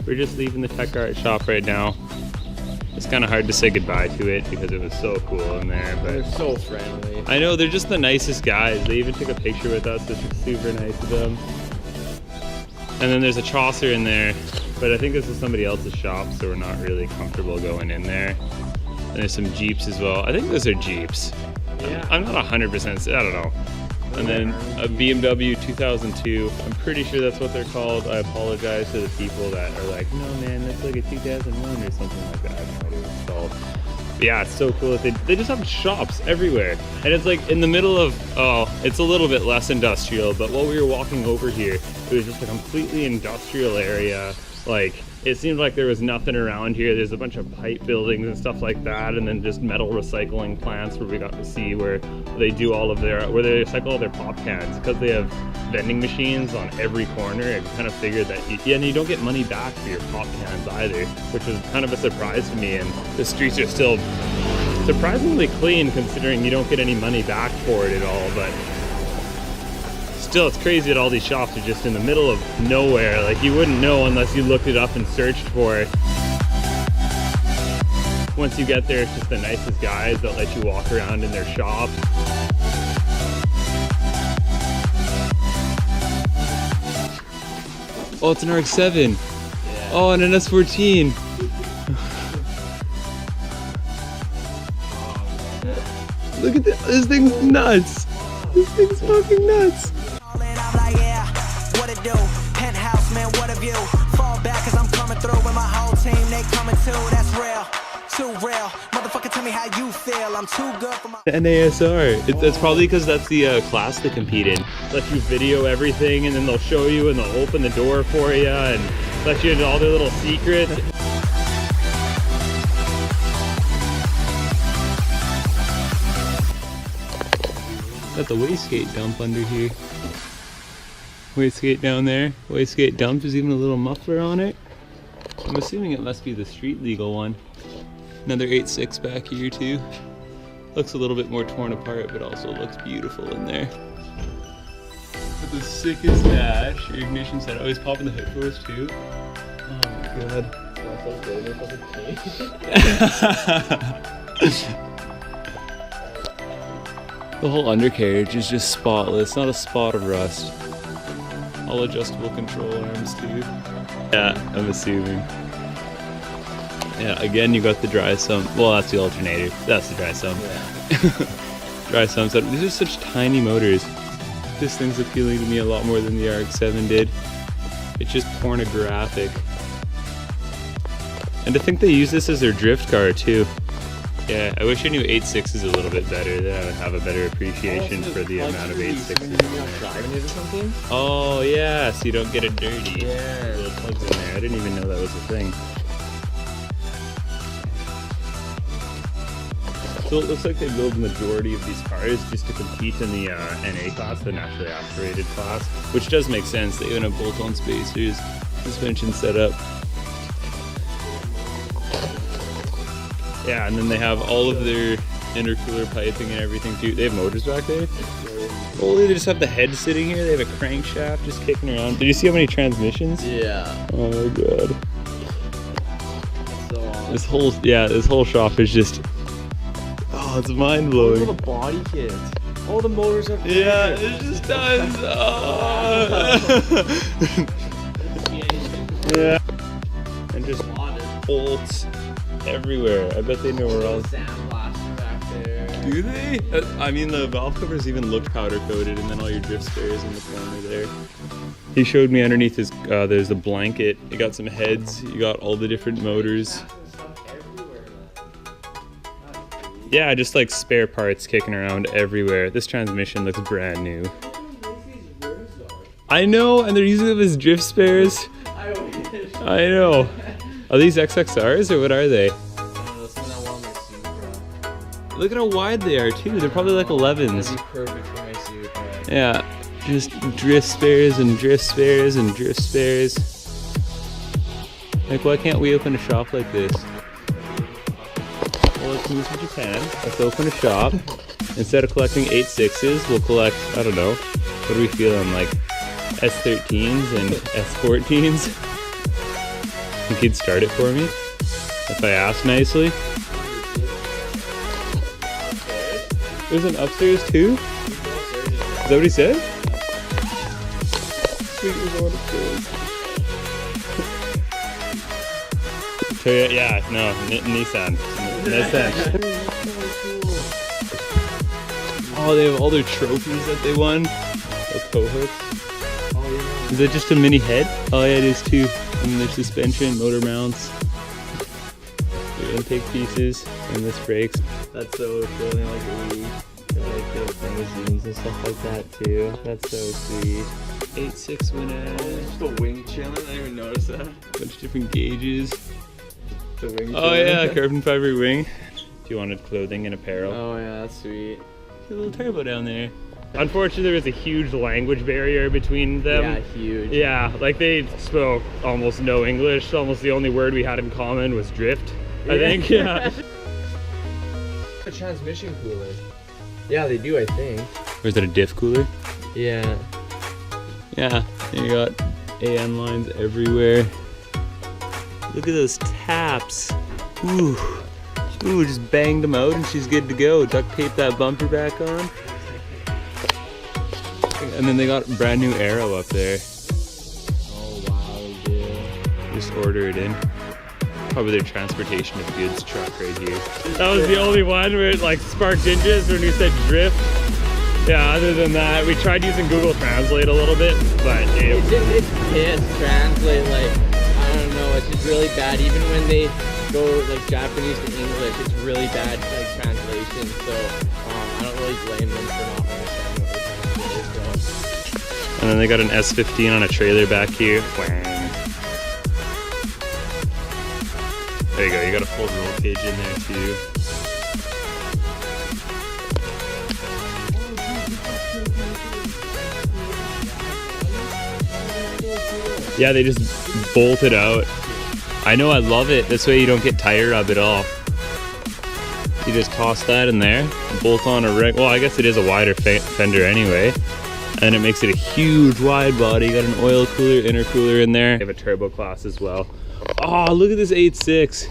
We're just leaving the Tec-Art shop right now. It's kind of hard to say goodbye to it because it was so cool in there, but they're so friendly. I know, they're just the nicest guys. They even took a picture with us, which was super nice of them. And then there's a Chaucer in there, but I think this is somebody else's shop, so we're not really comfortable going in there. And there's some Jeeps as well. I think those are Jeeps. Yeah. I'm not 100%, I don't know. And then a BMW 2002. I'm pretty sure that's what they're called. I apologize to the people that are like, no man, that's like a 2001 or something like that. I have no idea what it's called. But yeah, it's so cool that they just have shops everywhere. And it's like in the middle of, oh, it's a little bit less industrial, but while we were walking over here, it was just a completely industrial area. Like, it seemed like there was nothing around here. There's a bunch of pipe buildings and stuff like that, and then just metal recycling plants where we got to see where they do all of their, where they recycle all their pop cans. Because they have vending machines on every corner, I kind of figured that, and you don't get money back for your pop cans either, which was kind of a surprise to me. And the streets are still surprisingly clean considering you don't get any money back for it at all, but still, it's crazy that all these shops are just in the middle of nowhere. Like, you wouldn't know unless you looked it up and searched for it. Once you get there, it's just the nicest guys that let you walk around in their shops. Oh, it's an RX-7. Yeah. Oh, and an S14. Look at this. This thing's nuts. This thing's fucking nuts. Penthouse, man, what a view. Fall back cause I'm coming through with my whole team, they coming too. That's real, too real. Motherfucker, tell me how you feel. I'm too good for my NASR. It's probably because that's the class they compete in. Let you video everything, and then they'll show you and they'll open the door for you and let you into all their little secrets. Got the wastegate dump under here. Wastegate down there. Wastegate dump, there's even a little muffler on it. I'm assuming it must be the street legal one. Another 8.6 back here too. Looks a little bit more torn apart, but also looks beautiful in there. Got the sickest dash. Your ignition set. Oh, he's popping the hood for us too. Oh my god. The whole undercarriage is just spotless, not a spot of rust. All adjustable control arms too. Yeah, I'm assuming. Yeah, again you got the dry sump. Well, that's the alternator. That's the dry sump. Yeah. Dry sump set. These are such tiny motors. This thing's appealing to me a lot more than the RX-7 did. It's just pornographic. And to think they use this as their drift car too. Yeah, I wish I knew 8.6s a little bit better, then I would have a better appreciation for the amount of 8.6s. Driving it or something? Oh yeah, so you don't get it dirty. Yeah. Little plugs in there. I didn't even know that was a thing. So it looks like they build the majority of these cars just to compete in the NA class, the naturally aspirated class, which does make sense. They even have bolt-on spacers, suspension setup. Yeah, and then they have all of their intercooler piping and everything too. They have motors back there? Holy, they just have the head sitting here. They have a crankshaft just kicking around. Did you see how many transmissions? Yeah. Oh my god. That's so awesome. This whole shop is just, oh, it's mind blowing. Look at the body kit. All the motors are Yeah, it's just tons. Oh. Yeah. And just bolts everywhere. I bet they know where else. Sandblaster back there. Do they? I mean, the valve covers even look powder coated, and then all your drift spares in the corner there. He showed me underneath his, there's a blanket. You got some heads, you got all the different motors. Yeah, just like spare parts kicking around everywhere. This transmission looks brand new. I know, and they're using them as drift spares. I know. Are these XXRs or what are they? Look at how wide they are too. They're probably like 11s. That'd be perfect for my suit. Yeah, just drift spares and drift spares and drift spares. Like, why can't we open a shop like this? Well, let's move to Japan. Let's open a shop. Instead of collecting 8.6s, we'll collect, I don't know, what are we feeling, like S13s and S14s? Think he'd start it for me if I asked nicely? There's an upstairs too? Is that what he said? Sweet, there's one upstairs. Yeah, no, Nissan. Oh, they have all their trophies that they won. Those cohorts. Oh, yeah. Is that just a mini head? Oh yeah, it is too. And their suspension, motor mounts, their intake pieces, and this brakes. That's so cool. They like the limousines and stuff like that too. That's so sweet. 8.6 winner. Just the wing chilling. I didn't even notice that. Bunch of different gauges. The wing Oh yeah, carbon fiber wing. If you wanted clothing and apparel. Oh yeah, that's sweet. A little turbo down there. Unfortunately, there was a huge language barrier between them. Yeah, huge. Yeah, like they spoke almost no English. Almost the only word we had in common was drift, I think. Yeah. A transmission cooler. Yeah, they do, I think. Or is that a diff cooler? Yeah. Yeah, you got AN lines everywhere. Look at those taps. Ooh. Ooh, just banged them out and she's good to go. Duct tape that bumper back on. And then they got brand new aero up there. Oh wow, they do. Just order it in. Probably their transportation of goods truck right here. That was the only one where it like sparked interest when we said drift. Yeah, other than that, we tried using Google Translate a little bit, but It can't translate, like, I don't know, it's just really bad. Even when they go like Japanese to English, it's really bad like translation. So I don't really blame them for not understanding what they're trying to say. So. And then they got an S15 on a trailer back here. There you go, you got a full roll cage in there too. Yeah, they just bolt it out. I know, I love it. This way you don't get tire rub at all. You just toss that in there, bolt on a ring. Well, I guess it is a wider fender anyway. And it makes it a huge wide body. You got an oil cooler, intercooler in there. They have a turbo class as well. Oh, look at this 8.6.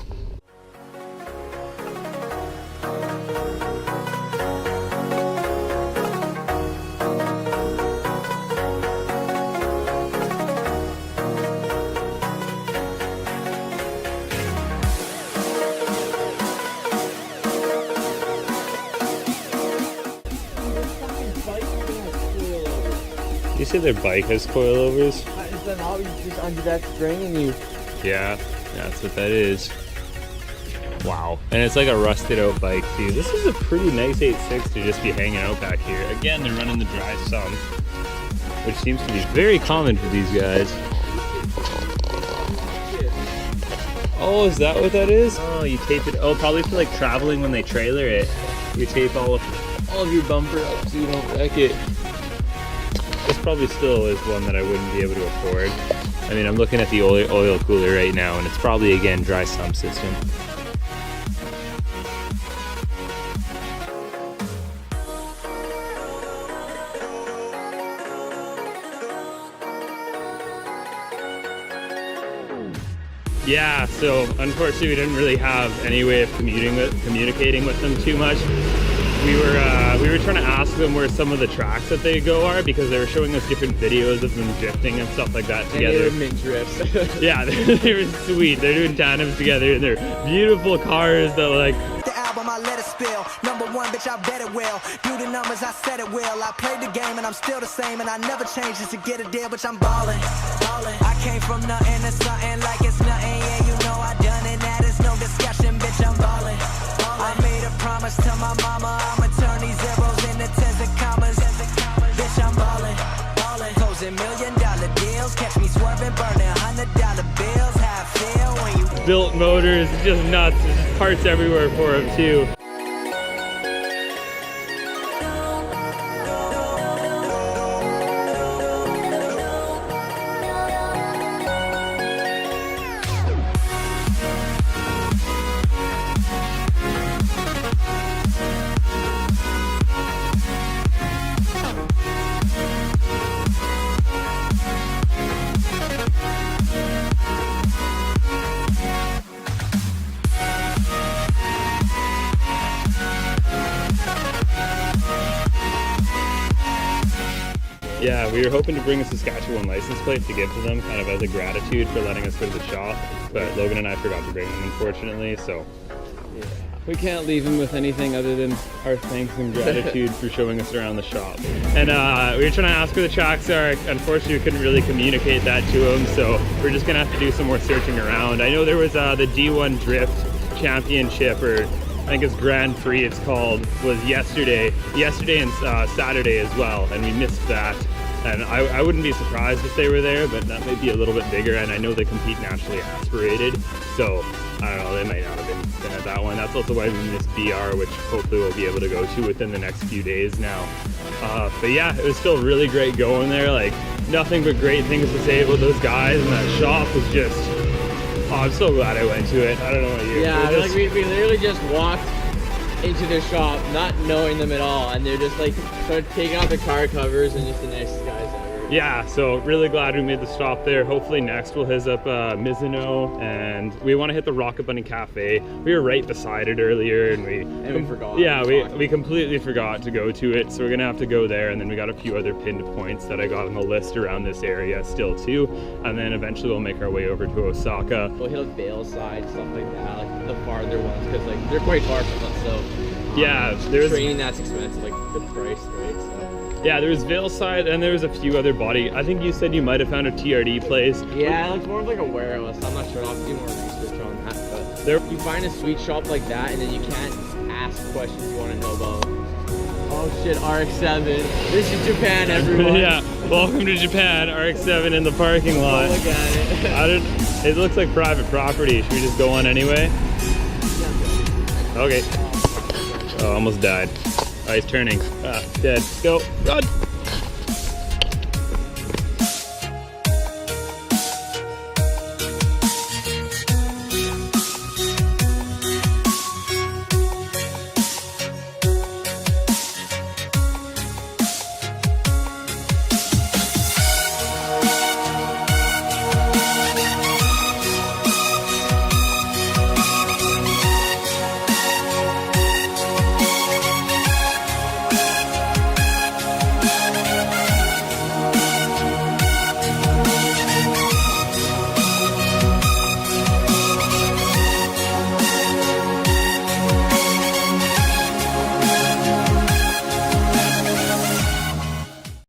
You say their bike has coilovers? Is that how you just undo that string and you... Yeah, that's what that is. Wow. And it's like a rusted out bike too. This is a pretty nice 8.6 to just be hanging out back here. Again, they're running the dry sump, which seems to be very common for these guys. Oh, is that what that is? Oh, you tape it. Oh, probably for like traveling when they trailer it. You tape all of your bumper up so you don't wreck it. This probably still is one that I wouldn't be able to afford. I mean, I'm looking at the oil cooler right now, and it's probably, again, dry sump system. Yeah, so unfortunately we didn't really have any way of communicating with them too much. We were trying to ask them where some of the tracks that they go are, because they were showing us different videos of them drifting and stuff like that together. And they were mint drifts. Yeah, they were sweet. They're doing tandems together, and they're beautiful cars that like... The album I let it spill. Number one, bitch, I bet it will. Do the numbers, I said it will. I played the game and I'm still the same, and I never changed just to get a deal, bitch, I'm ballin'. I came from nothing to something like it's nothing. Yeah, you know I done it, that is no discussion, bitch, I'm ballin'. I made a promise to my mama, I'ma turn these zeros into tens and commas. Bitch, I'm ballin'. Closing $1 million deals, catch me swerving, burning $100 bills. How I feel when you built motors, just nuts. There's just parts everywhere for them too. Yeah, we were hoping to bring a Saskatchewan license plate to give to them, kind of as a gratitude for letting us go to the shop. But Logan and I forgot to bring them, unfortunately, so Yeah. we can't leave him with anything other than our thanks and gratitude for showing us around the shop. And we were trying to ask where the tracks are. Unfortunately, we couldn't really communicate that to him, so we're just gonna have to do some more searching around. I know there was the D1 Drift Championship, or I think it's Grand Prix it's called, was yesterday and Saturday as well, and we missed that. And I wouldn't be surprised if they were there, but that might be a little bit bigger, and I know they compete naturally aspirated, so I don't know, they might not have been at that one. That's also why we missed BR, which hopefully we'll be able to go to within the next few days now. But yeah, it was still really great going there, like nothing but great things to say about those guys, and that shop was just, oh, I'm so glad I went to it. I don't know what you. Yeah, like we literally just walked into their shop, not knowing them at all, and they're just like started taking off the car covers and just the nicest guys ever. Yeah, so really glad we made the stop there. Hopefully next we'll hit up Mizuno, and we want to hit the Rocket Bunny Cafe. We were right beside it earlier, and we forgot. Yeah, we completely forgot to go to it, so we're gonna have to go there. And then we got a few other pinned points that I got on the list around this area still too. And then eventually we'll make our way over to Osaka. We'll hit up Vale side, stuff like that, like the farther ones, because like they're quite far from us. So yeah, there's training that's expensive, like the price, right? So. Yeah, there was Vale side, and there was a few other body. I think you said you might have found a TRD place. Yeah, it looks more of like a warehouse. I'm not sure. I'll have to do more research on that. But there, you find a sweet shop like that, and then you can't ask questions you want to know about. Oh shit, RX-7. This is Japan, everyone. Yeah, welcome to Japan. RX-7 in the parking lot. Oh, look at it. It looks like private property. Should we just go on anyway? Okay. Oh, almost died. Oh, he's turning. Dead. Go. Run!